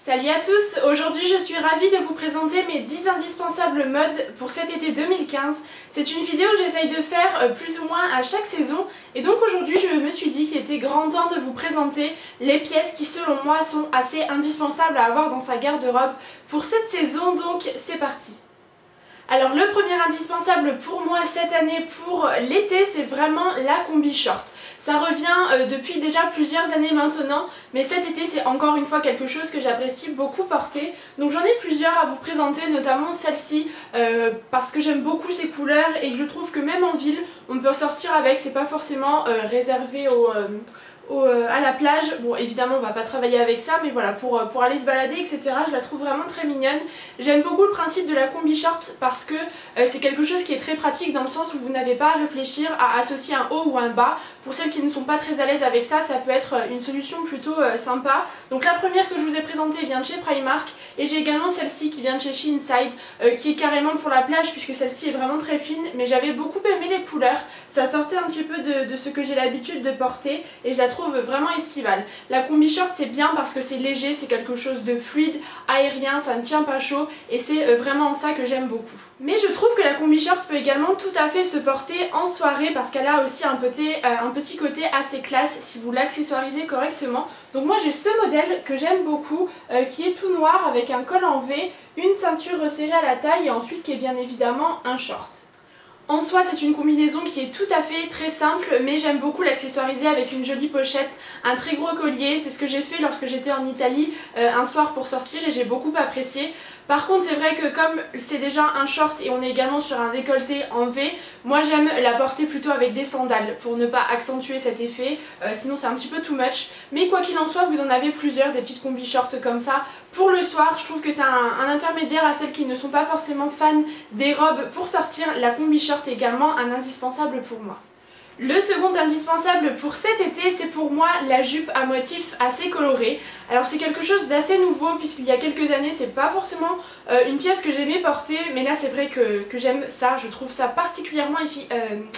Salut à tous, aujourd'hui je suis ravie de vous présenter mes 10 indispensables modes pour cet été 2015. C'est une vidéo que j'essaye de faire plus ou moins à chaque saison et donc aujourd'hui je me suis dit qu'il était grand temps de vous présenter les pièces qui selon moi sont assez indispensables à avoir dans sa garde-robe pour cette saison, donc c'est parti. Alors le premier indispensable pour moi cette année pour l'été, c'est vraiment la combi short. Ça revient depuis déjà plusieurs années maintenant, mais cet été c'est encore une fois quelque chose que j'apprécie beaucoup porter. Donc j'en ai plusieurs à vous présenter, notamment celle-ci, parce que j'aime beaucoup ces couleurs et que je trouve que même en ville, on peut sortir avec, c'est pas forcément réservé à la plage. Bon, évidemment on va pas travailler avec ça, mais voilà, pour aller se balader etc, je la trouve vraiment très mignonne. J'aime beaucoup le principe de la combi short parce que c'est quelque chose qui est très pratique dans le sens où vous n'avez pas à réfléchir à associer un haut ou un bas. Pour celles qui ne sont pas très à l'aise avec ça, ça peut être une solution plutôt sympa. Donc la première que je vous ai présentée vient de chez Primark et j'ai également celle-ci qui vient de chez Inside qui est carrément pour la plage puisque celle-ci est vraiment très fine, mais j'avais beaucoup aimé les couleurs, ça sortait un petit peu de ce que j'ai l'habitude de porter et je la trouve vraiment estivale. La combi short c'est bien parce que c'est léger, c'est quelque chose de fluide, aérien, ça ne tient pas chaud et c'est vraiment en ça que j'aime beaucoup. Mais je trouve que la combi short peut également tout à fait se porter en soirée parce qu'elle a aussi un petit côté assez classe si vous l'accessoirisez correctement. Donc moi j'ai ce modèle que j'aime beaucoup qui est tout noir avec un col en V, une ceinture resserrée à la taille et ensuite qui est bien évidemment un short. En soi c'est une combinaison qui est tout à fait très simple, mais j'aime beaucoup l'accessoiriser avec une jolie pochette, un très gros collier. C'est ce que j'ai fait lorsque j'étais en Italie un soir pour sortir et j'ai beaucoup apprécié. Par contre c'est vrai que comme c'est déjà un short et on est également sur un décolleté en V, moi j'aime la porter plutôt avec des sandales pour ne pas accentuer cet effet, sinon c'est un petit peu too much. Mais quoi qu'il en soit, vous en avez plusieurs, des petites combi shorts comme ça. Pour le soir, je trouve que c'est un intermédiaire à celles qui ne sont pas forcément fans des robes pour sortir. La combi short est également un indispensable pour moi. Le second indispensable pour cet été, c'est pour moi la jupe à motifs assez colorés. Alors c'est quelque chose d'assez nouveau puisqu'il y a quelques années c'est pas forcément une pièce que j'aimais porter, mais là c'est vrai que j'aime ça, je trouve ça particulièrement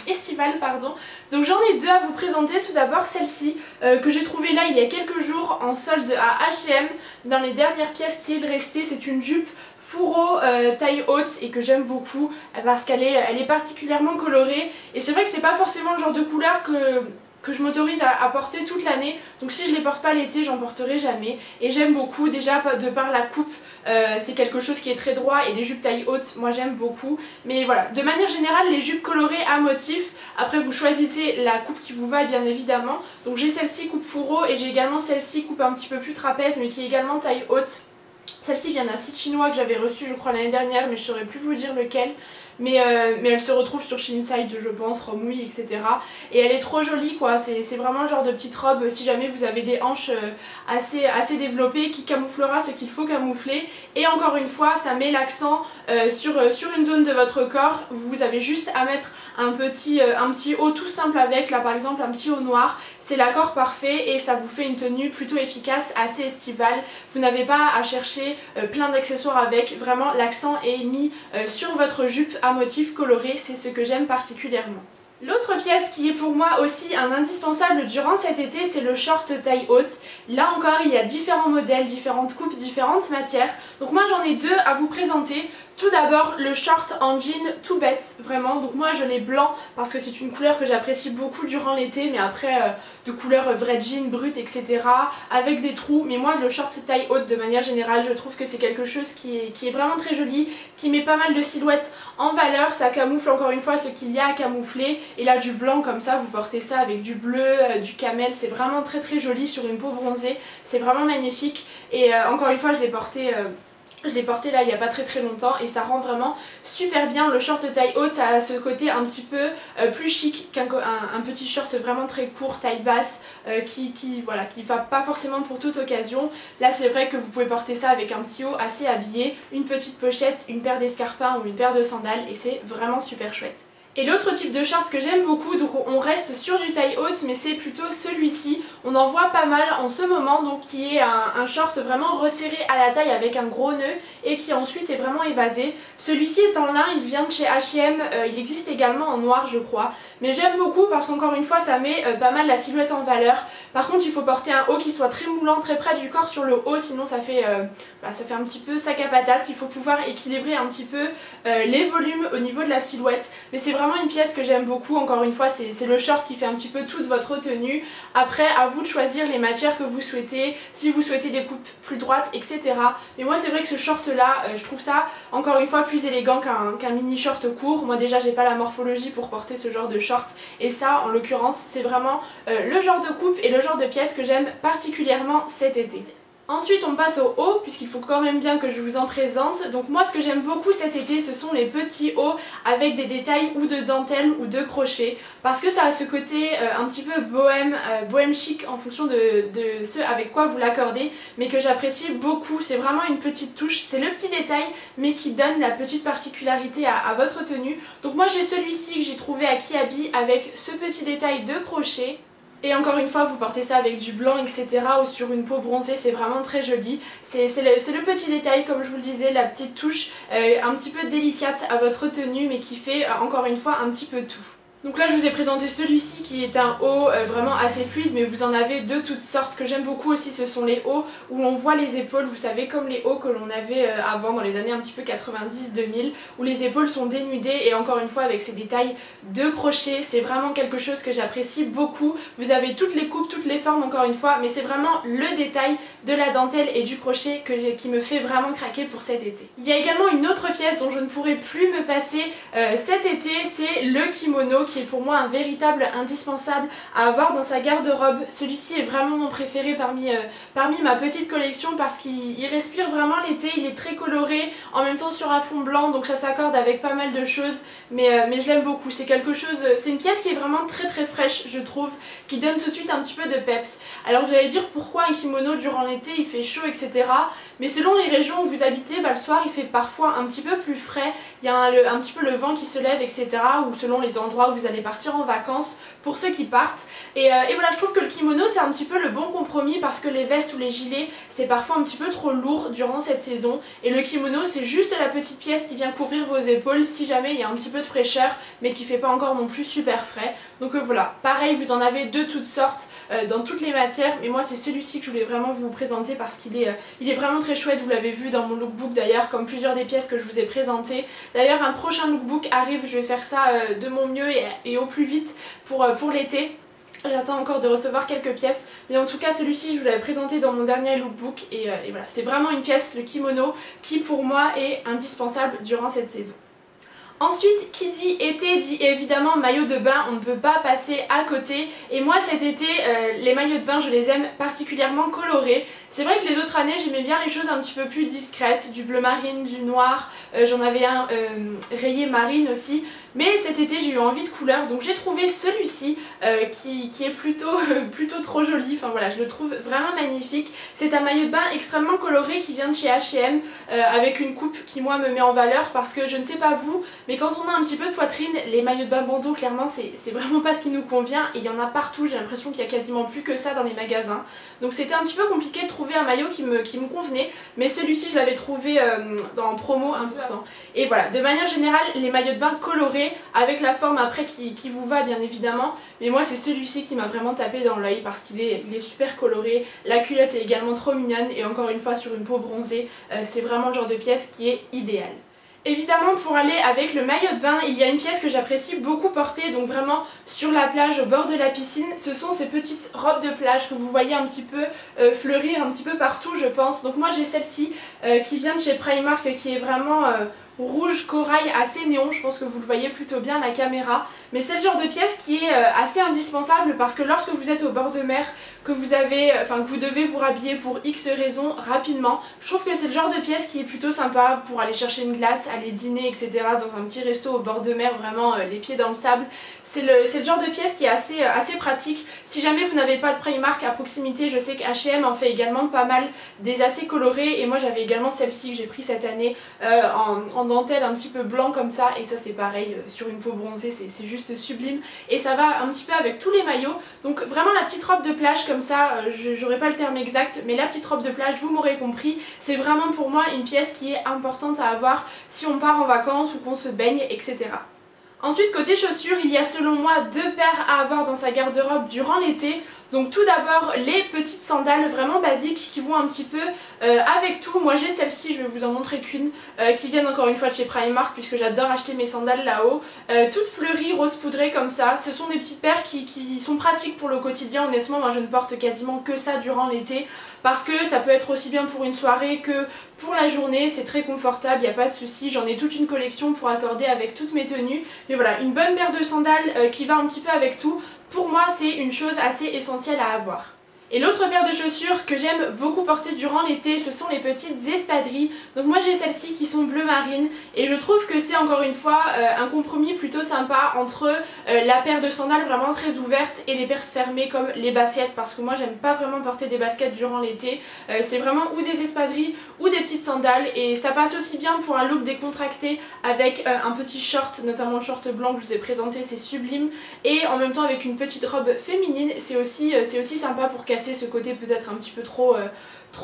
estival pardon. Donc j'en ai deux à vous présenter. Tout d'abord celle-ci que j'ai trouvée là il y a quelques jours en solde à H&M dans les dernières pièces qui est de rester. C'est une jupe fourreau taille haute et que j'aime beaucoup parce qu'elle est particulièrement colorée et c'est vrai que c'est pas forcément le genre de couleur que je m'autorise à porter toute l'année, donc si je les porte pas l'été j'en porterai jamais et j'aime beaucoup déjà de par la coupe, c'est quelque chose qui est très droit et les jupes taille haute moi j'aime beaucoup. Mais voilà, de manière générale les jupes colorées à motifs, après vous choisissez la coupe qui vous va bien évidemment. Donc j'ai celle-ci coupe fourreau et j'ai également celle-ci coupe un petit peu plus trapèze mais qui est également taille haute. Celle-ci vient d'un site chinois que j'avais reçu je crois l'année dernière, mais je saurais plus vous dire lequel. Mais elle se retrouve sur Inside je pense, Romouille etc. Et elle est trop jolie quoi, c'est vraiment le genre de petite robe si jamais vous avez des hanches assez développées qui camouflera ce qu'il faut camoufler. Et encore une fois ça met l'accent sur une zone de votre corps. Vous avez juste à mettre un petit haut tout simple avec, là par exemple un petit haut noir. C'est l'accord parfait et ça vous fait une tenue plutôt efficace, assez estivale. Vous n'avez pas à chercher plein d'accessoires avec, vraiment l'accent est mis sur votre jupe à motifs colorés, c'est ce que j'aime particulièrement. L'autre pièce qui est pour moi aussi un indispensable durant cet été, c'est le short taille haute. Là encore il y a différents modèles, différentes coupes, différentes matières. Donc moi j'en ai deux à vous présenter. Tout d'abord le short en jean tout bête vraiment, donc moi je l'ai blanc parce que c'est une couleur que j'apprécie beaucoup durant l'été, mais après de couleur vrai jean brut etc avec des trous. Mais moi le short taille haute de manière générale je trouve que c'est quelque chose qui est vraiment très joli, qui met pas mal de silhouettes en valeur, ça camoufle encore une fois ce qu'il y a à camoufler. Et là du blanc comme ça, vous portez ça avec du bleu, du camel, c'est vraiment très très joli sur une peau bronzée, c'est vraiment magnifique. Et encore une fois je l'ai porté là il n'y a pas très longtemps et ça rend vraiment super bien. Le short taille haute ça a ce côté un petit peu plus chic qu'un petit short vraiment très court taille basse qui va pas forcément pour toute occasion. Là c'est vrai que vous pouvez porter ça avec un petit haut assez habillé, une petite pochette, une paire d'escarpins ou une paire de sandales et c'est vraiment super chouette. Et l'autre type de short que j'aime beaucoup, donc on reste sur du taille haute, mais c'est plutôt celui-ci. On en voit pas mal en ce moment, donc qui est un short vraiment resserré à la taille avec un gros nœud et qui ensuite est vraiment évasé. Celui-ci est en lin, il vient de chez H&M, il existe également en noir je crois. Mais j'aime beaucoup parce qu'encore une fois ça met pas mal la silhouette en valeur. Par contre il faut porter un haut qui soit très moulant, très près du corps sur le haut, sinon ça fait un petit peu sac à patate. Il faut pouvoir équilibrer un petit peu les volumes au niveau de la silhouette. Mais c'est vraiment une pièce que j'aime beaucoup, encore une fois c'est le short qui fait un petit peu toute votre tenue. Après à vous de choisir les matières que vous souhaitez, si vous souhaitez des coupes plus droites etc. Mais moi c'est vrai que ce short là, je trouve ça encore une fois plus élégant qu'un mini short court. Moi déjà j'ai pas la morphologie pour porter ce genre de short et ça en l'occurrence c'est vraiment le genre de coupe et le genre de pièce que j'aime particulièrement cet été. Ensuite on passe au haut puisqu'il faut quand même bien que je vous en présente. Donc moi ce que j'aime beaucoup cet été ce sont les petits hauts avec des détails ou de dentelle ou de crochet parce que ça a ce côté un petit peu bohème, bohème chic en fonction de ce avec quoi vous l'accordez, mais que j'apprécie beaucoup. C'est vraiment une petite touche, c'est le petit détail mais qui donne la petite particularité à votre tenue. Donc moi j'ai celui-ci que j'ai trouvé à Kiabi avec ce petit détail de crochet. Et encore une fois vous portez ça avec du blanc etc. ou sur une peau bronzée, c'est vraiment très joli. C'est le petit détail comme je vous le disais, la petite touche un petit peu délicate à votre tenue mais qui fait encore une fois un petit peu tout. Donc là je vous ai présenté celui-ci qui est un haut vraiment assez fluide, mais vous en avez de toutes sortes. Ce que j'aime beaucoup aussi ce sont les hauts où on voit les épaules, vous savez comme les hauts que l'on avait avant dans les années un petit peu 90-2000 où les épaules sont dénudées et encore une fois avec ces détails de crochet. C'est vraiment quelque chose que j'apprécie beaucoup. Vous avez toutes les coupes, toutes les formes encore une fois, mais c'est vraiment le détail de la dentelle et du crochet qui me fait vraiment craquer pour cet été. Il y a également une autre pièce dont je ne pourrai plus me passer cet été, c'est le kimono qui est pour moi un véritable indispensable à avoir dans sa garde-robe. Celui-ci est vraiment mon préféré parmi ma petite collection parce qu'il respire vraiment l'été, il est très coloré, en même temps sur un fond blanc donc ça s'accorde avec pas mal de choses, mais je l'aime beaucoup. C'est quelque chose, c'est une pièce qui est vraiment très fraîche je trouve, qui donne tout de suite un petit peu de peps. Alors vous allez dire pourquoi un kimono durant l'été il fait chaud etc. Mais selon les régions où vous habitez, le soir il fait parfois un petit peu plus frais, il y a un petit peu le vent qui se lève etc. ou selon les endroits où vous allez partir en vacances pour ceux qui partent. Et voilà, je trouve que le kimono c'est un petit peu le bon compromis parce que les vestes ou les gilets c'est parfois un petit peu trop lourd durant cette saison et le kimono c'est juste la petite pièce qui vient couvrir vos épaules si jamais il y a un petit peu de fraîcheur mais qui fait pas encore non plus super frais. Donc voilà, pareil vous en avez de toutes sortes dans toutes les matières, mais moi c'est celui-ci que je voulais vraiment vous présenter parce qu'il est vraiment très chouette. Vous l'avez vu dans mon lookbook d'ailleurs, comme plusieurs des pièces que je vous ai présentées. D'ailleurs un prochain lookbook arrive, je vais faire ça de mon mieux et au plus vite pour l'été. J'attends encore de recevoir quelques pièces, mais en tout cas celui-ci je vous l'avais présenté dans mon dernier lookbook et voilà, c'est vraiment une pièce, le kimono, qui pour moi est indispensable durant cette saison. Ensuite, qui dit été dit évidemment maillot de bain, on ne peut pas passer à côté. Et moi cet été, les maillots de bain je les aime particulièrement colorés. C'est vrai que les autres années j'aimais bien les choses un petit peu plus discrètes, du bleu marine, du noir, j'en avais un rayé marine aussi. Mais cet été j'ai eu envie de couleur, donc j'ai trouvé celui-ci qui est plutôt trop joli. Enfin voilà, je le trouve vraiment magnifique. C'est un maillot de bain extrêmement coloré qui vient de chez H&M avec une coupe qui moi me met en valeur parce que je ne sais pas vous, mais quand on a un petit peu de poitrine, les maillots de bain bandeau clairement c'est vraiment pas ce qui nous convient et il y en a partout. J'ai l'impression qu'il y a quasiment plus que ça dans les magasins. Donc c'était un petit peu compliqué de trouver un maillot qui me convenait, mais celui-ci je l'avais trouvé en promo 1%. Et voilà, de manière générale les maillots de bain colorés avec la forme après qui vous va bien évidemment, mais moi c'est celui-ci qui m'a vraiment tapé dans l'œil parce qu'il est super coloré, la culotte est également trop mignonne et encore une fois sur une peau bronzée, c'est vraiment le genre de pièce qui est idéal. Évidemment pour aller avec le maillot de bain, il y a une pièce que j'apprécie beaucoup porter, donc vraiment sur la plage, au bord de la piscine, ce sont ces petites robes de plage que vous voyez un petit peu fleurir un petit peu partout je pense. Donc moi j'ai celle-ci qui vient de chez Primark qui est vraiment rouge corail assez néon, je pense que vous le voyez plutôt bien à la caméra, mais c'est le genre de pièce qui est assez indispensable parce que lorsque vous êtes au bord de mer, que vous devez vous rhabiller pour X raisons rapidement, je trouve que c'est le genre de pièce qui est plutôt sympa pour aller chercher une glace, aller dîner etc. dans un petit resto au bord de mer, vraiment les pieds dans le sable. c'est le genre de pièce qui est assez pratique. Si jamais vous n'avez pas de Primark à proximité, je sais que H&M en fait également pas mal, des assez colorés, et moi j'avais également celle-ci que j'ai pris cette année en dentelle un petit peu blanc comme ça, et ça c'est pareil sur une peau bronzée, c'est juste sublime, et ça va un petit peu avec tous les maillots. Donc vraiment la petite robe de plage comme ça, j'aurais pas le terme exact, mais la petite robe de plage, vous m'aurez compris, c'est vraiment pour moi une pièce qui est importante à avoir si on part en vacances ou qu'on se baigne, etc. Ensuite, côté chaussures, il y a selon moi 2 paires à avoir dans sa garde-robe durant l'été. Donc tout d'abord les petites sandales vraiment basiques qui vont un petit peu avec tout. Moi j'ai celle-ci, je vais vous en montrer qu'une, qui viennent encore une fois de chez Primark puisque j'adore acheter mes sandales là-haut. Toutes fleuries, rose poudrées comme ça. Ce sont des petites paires qui sont pratiques pour le quotidien. Honnêtement, moi je ne porte quasiment que ça durant l'été parce que ça peut être aussi bien pour une soirée que pour la journée. C'est très confortable, il n'y a pas de souci. J'en ai toute une collection pour accorder avec toutes mes tenues. Mais voilà, une bonne paire de sandales qui va un petit peu avec tout. Pour moi, c'est une chose assez essentielle à avoir. Et l'autre paire de chaussures que j'aime beaucoup porter durant l'été, ce sont les petites espadrilles. Donc moi j'ai celles-ci qui sont bleu marine et je trouve que c'est encore une fois un compromis plutôt sympa entre la paire de sandales vraiment très ouverte et les paires fermées comme les baskets, parce que moi j'aime pas vraiment porter des baskets durant l'été. C'est vraiment ou des espadrilles ou des petites sandales, et ça passe aussi bien pour un look décontracté avec un petit short, notamment le short blanc que je vous ai présenté, c'est sublime, et en même temps avec une petite robe féminine, c'est aussi sympa pour casser ce côté peut-être un petit peu trop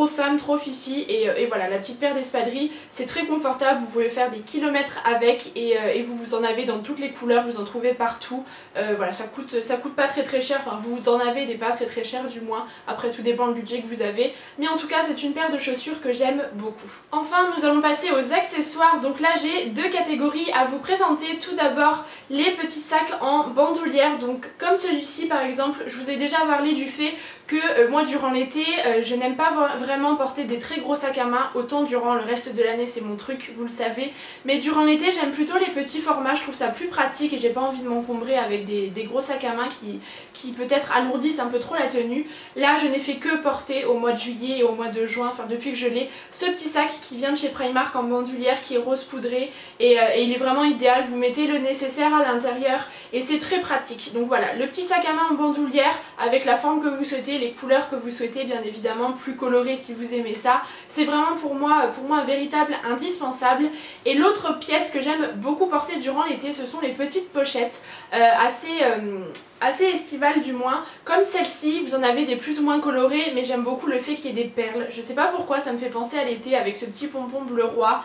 femme, trop fifi, et voilà, la petite paire d'espadrilles, c'est très confortable, vous pouvez faire des kilomètres avec, et vous en avez dans toutes les couleurs, vous en trouvez partout. Voilà, ça coûte pas très cher, enfin vous en avez des pas très chers du moins, après tout dépend du budget que vous avez, mais en tout cas c'est une paire de chaussures que j'aime beaucoup. Enfin nous allons passer aux accessoires. Donc là j'ai 2 catégories à vous présenter. Tout d'abord les petits sacs en bandoulière, donc comme celui-ci par exemple. Je vous ai déjà parlé du fait que moi durant l'été je n'aime pas vraiment porter des très gros sacs à main, autant durant le reste de l'année c'est mon truc, vous le savez, mais durant l'été j'aime plutôt les petits formats, je trouve ça plus pratique et j'ai pas envie de m'encombrer avec des gros sacs à main qui peut-être alourdissent un peu trop la tenue. Là je n'ai fait que porter au mois de juillet et au mois de juin, enfin depuis que je l'ai, ce petit sac qui vient de chez Primark en bandoulière qui est rose poudré, et il est vraiment idéal, vous mettez le nécessaire à l'intérieur et c'est très pratique. Donc voilà, le petit sac à main en bandoulière avec la forme que vous souhaitez, les couleurs que vous souhaitez, bien évidemment plus colorées si vous aimez ça, c'est vraiment pour moi un véritable indispensable. Et l'autre pièce que j'aime beaucoup porter durant l'été, ce sont les petites pochettes assez estivales du moins, comme celle-ci. Vous en avez des plus ou moins colorées, mais j'aime beaucoup le fait qu'il y ait des perles. Je sais pas pourquoi, ça me fait penser à l'été avec ce petit pompon bleu roi.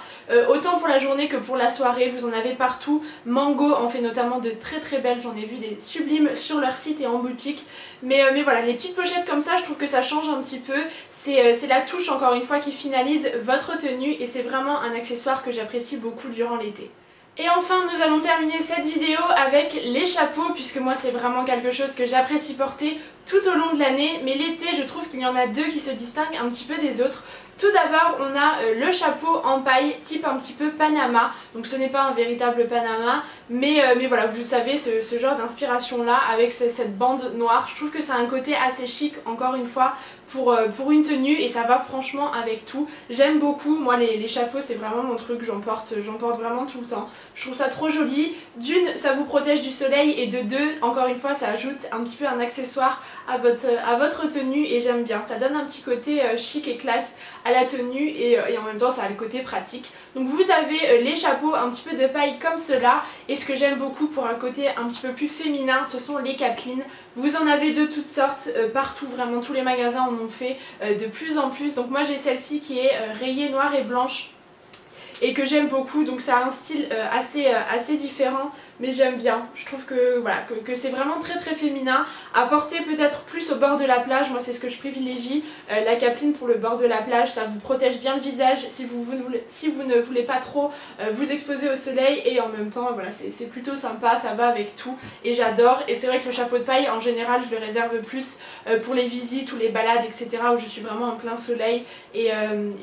Autant pour la journée que pour la soirée, vous en avez partout. Mango en fait notamment de très belles, j'en ai vu des sublimes sur leur site et en boutique. Mais voilà, les petites pochettes comme ça, je trouve que ça change un petit peu. C'est la touche encore une fois qui finalise votre tenue, et c'est vraiment un accessoire que j'apprécie beaucoup durant l'été. Et enfin nous allons terminer cette vidéo avec les chapeaux, puisque moi c'est vraiment quelque chose que j'apprécie porter tout au long de l'année, mais l'été je trouve qu'il y en a 2 qui se distinguent un petit peu des autres. Tout d'abord on a le chapeau en paille type un petit peu Panama, donc ce n'est pas un véritable Panama, mais voilà, vous savez, ce genre d'inspiration là avec cette bande noire, je trouve que ça a un côté assez chic encore une fois pour une tenue, et ça va franchement avec tout. J'aime beaucoup, moi les chapeaux c'est vraiment mon truc, j'en porte vraiment tout le temps. Je trouve ça trop joli, d'une ça vous protège du soleil, et de deux encore une fois ça ajoute un petit peu un accessoire à votre tenue, et j'aime bien, ça donne un petit côté chic et classe à la tenue, et en même temps ça a le côté pratique. Donc vous avez les chapeaux un petit peu de paille comme cela, et ce que j'aime beaucoup pour un côté un petit peu plus féminin, ce sont les capelines. Vous en avez de toutes sortes partout, vraiment tous les magasins en ont fait de plus en plus. Donc moi j'ai celle-ci qui est rayée noire et blanche et que j'aime beaucoup, donc ça a un style assez différent, mais j'aime bien. Je trouve que voilà, que c'est vraiment très féminin, à porter peut-être plus au bord de la plage. Moi c'est ce que je privilégie, la capeline pour le bord de la plage, ça vous protège bien le visage si vous ne voulez pas trop vous exposer au soleil, et en même temps voilà, c'est plutôt sympa, ça va avec tout et j'adore. Et c'est vrai que le chapeau de paille en général je le réserve plus pour les visites ou les balades, etc., où je suis vraiment en plein soleil, et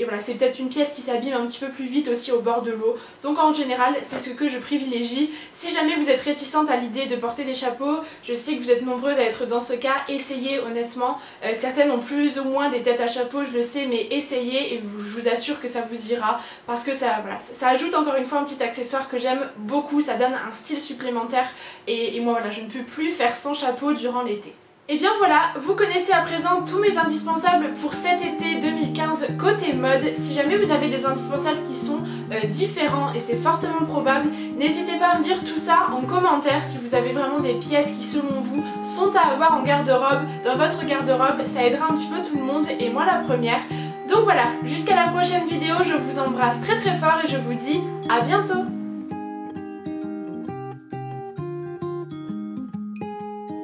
voilà, c'est peut-être une pièce qui s'abîme un petit peu plus vite aussi au bord de l'eau, donc en général c'est ce que je privilégie. Si jamais vous êtes réticente à l'idée de porter des chapeaux, je sais que vous êtes nombreuses à être dans ce cas, essayez honnêtement. Certaines ont plus ou moins des têtes à chapeau, je le sais, mais essayez et je vous assure que ça vous ira parce que ça, voilà, ça ajoute encore une fois un petit accessoire que j'aime beaucoup, ça donne un style supplémentaire et moi voilà, je ne peux plus faire sans chapeau durant l'été. Et bien voilà, vous connaissez à présent tous mes indispensables pour cet été 2015 côté mode. Si jamais vous avez des indispensables qui sont différents, et c'est fortement probable, n'hésitez pas à me dire tout ça en commentaire si vous avez vraiment des pièces qui selon vous sont à avoir en garde-robe, dans votre garde-robe, ça aidera un petit peu tout le monde et moi la première. Donc voilà, jusqu'à la prochaine vidéo, je vous embrasse très très fort et je vous dis à bientôt.